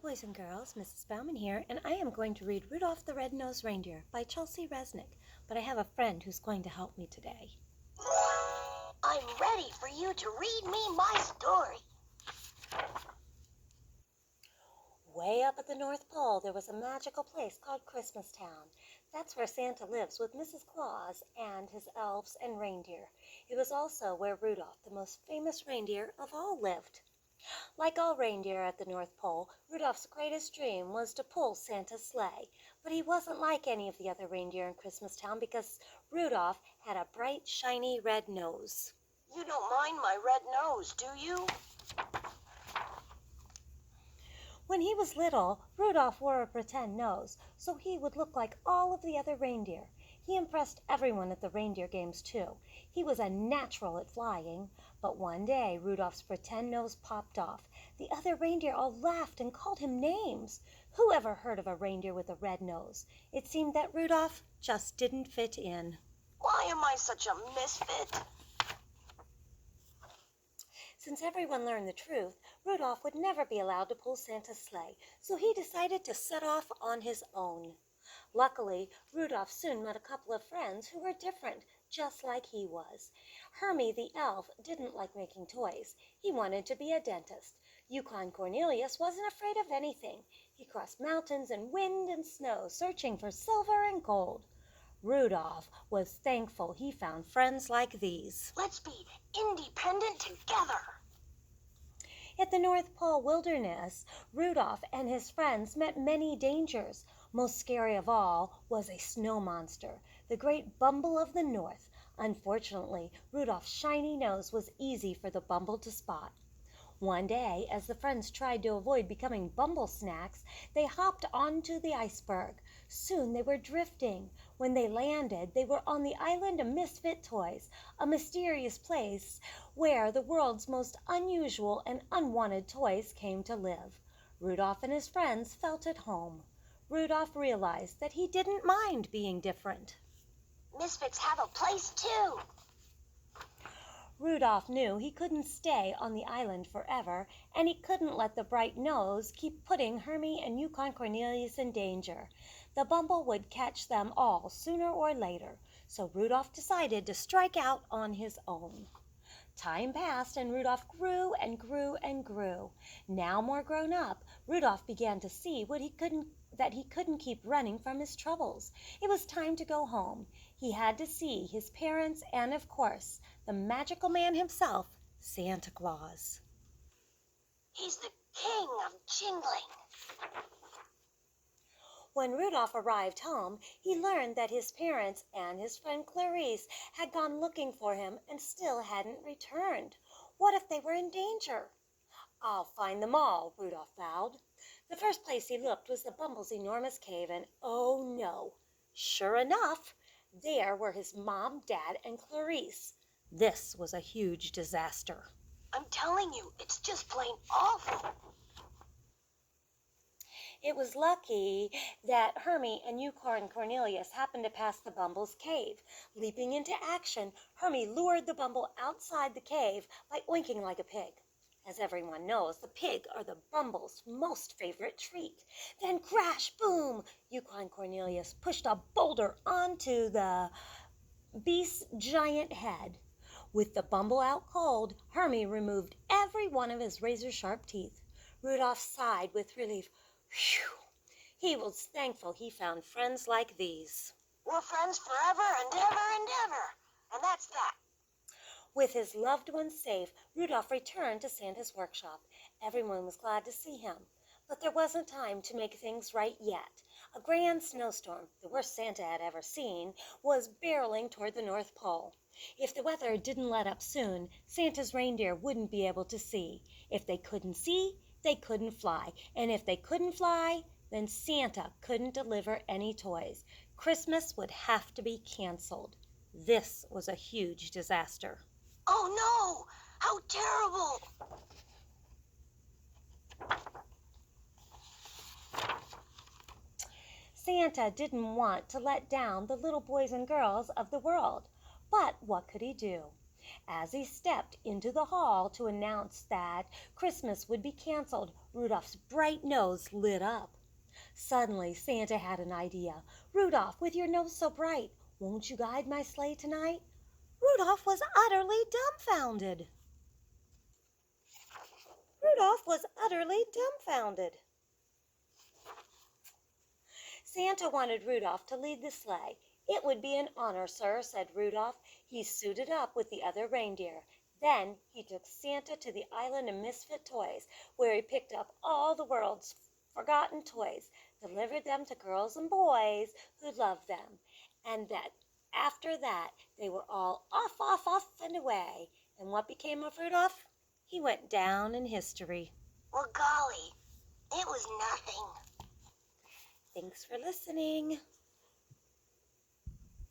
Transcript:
boys and girls, Mrs. Bauman here, and I am going to read Rudolph the Red-Nosed Reindeer by Chelsea Resnick, but I have a friend who's going to help me today. I'm ready for you to read me my story. Way up at the North Pole, there was a magical place called Christmas Town. That's where Santa lives with Mrs. Claus and his elves and reindeer. It was also where Rudolph, the most famous reindeer of all, lived. Like all reindeer at the North Pole, Rudolph's greatest dream was to pull Santa's sleigh. But he wasn't like any of the other reindeer in Christmas Town because Rudolph had a bright, shiny red nose. You don't mind my red nose, do you? When he was little, Rudolph wore a pretend nose, so he would look like all of the other reindeer. He impressed everyone at the reindeer games, too. He was a natural at flying, but one day Rudolph's pretend nose popped off. The other reindeer all laughed and called him names. Who ever heard of a reindeer with a red nose? It seemed that Rudolph just didn't fit in. Why am I such a misfit? Since everyone learned the truth, Rudolph would never be allowed to pull Santa's sleigh, so he decided to set off on his own. Luckily, Rudolph soon met a couple of friends who were different, just like he was. Hermie the elf didn't like making toys. He wanted to be a dentist. Yukon Cornelius wasn't afraid of anything. He crossed mountains and wind and snow, searching for silver and gold. Rudolph was thankful he found friends like these. Let's be independent together. At the North Pole wilderness, Rudolph and his friends met many dangers. Most scary of all was a snow monster, the great Bumble of the North. Unfortunately, Rudolph's shiny nose was easy for the Bumble to spot. One day, as the friends tried to avoid becoming Bumble snacks, they hopped onto the iceberg. Soon they were drifting. When they landed, they were on the island of Misfit Toys, a mysterious place where the world's most unusual and unwanted toys came to live. Rudolph and his friends felt at home. Rudolph realized that he didn't mind being different. Misfits have a place too. Rudolph knew he couldn't stay on the island forever, and he couldn't let the bright nose keep putting Hermie and Yukon Cornelius in danger. The Bumble would catch them all sooner or later, so Rudolph decided to strike out on his own. Time passed, and Rudolph grew and grew and grew. Now more grown up, Rudolph began to see that he couldn't keep running from his troubles. It was time to go home. He had to see his parents and, of course, the magical man himself, Santa Claus. He's the king of jingling. When Rudolph arrived home, he learned that his parents and his friend Clarice had gone looking for him and still hadn't returned. What if they were in danger? I'll find them all, Rudolph vowed. The first place he looked was the Bumble's enormous cave, and oh no! Sure enough, there were his mom, dad, and Clarice. This was a huge disaster. I'm telling you, it's just plain awful. It was lucky that Hermie and Yukon Cornelius happened to pass the Bumble's cave. Leaping into action, Hermie lured the Bumble outside the cave by oinking like a pig. As everyone knows, the pig are the Bumble's most favorite treat. Then crash, boom! Yukon Cornelius pushed a boulder onto the beast's giant head. With the Bumble out cold, Hermie removed every one of his razor-sharp teeth. Rudolph sighed with relief. Phew! He was thankful he found friends like these. We're friends forever and ever and ever, and that's that. With his loved ones safe, Rudolph returned to Santa's workshop. Everyone was glad to see him, but there wasn't time to make things right yet. A grand snowstorm, the worst Santa had ever seen, was barreling toward the North Pole. If the weather didn't let up soon, Santa's reindeer wouldn't be able to see. If they couldn't see, they couldn't fly. And if they couldn't fly, then Santa couldn't deliver any toys. Christmas would have to be canceled. This was a huge disaster. Oh no! How terrible! Santa didn't want to let down the little boys and girls of the world. But what could he do? As he stepped into the hall to announce that Christmas would be canceled, Rudolph's bright nose lit up. Suddenly, Santa had an idea. "Rudolph, with your nose so bright, won't you guide my sleigh tonight?" Rudolph was utterly dumbfounded. Santa wanted Rudolph to lead the sleigh. "It would be an honor, sir," said Rudolph. He suited up with the other reindeer. Then he took Santa to the island of misfit toys, where he picked up all the world's forgotten toys, delivered them to girls and boys who loved them, and that after that they were all off and away. And what became of Rudolph? He went down in history. Well, golly, it was nothing. Thanks for listening.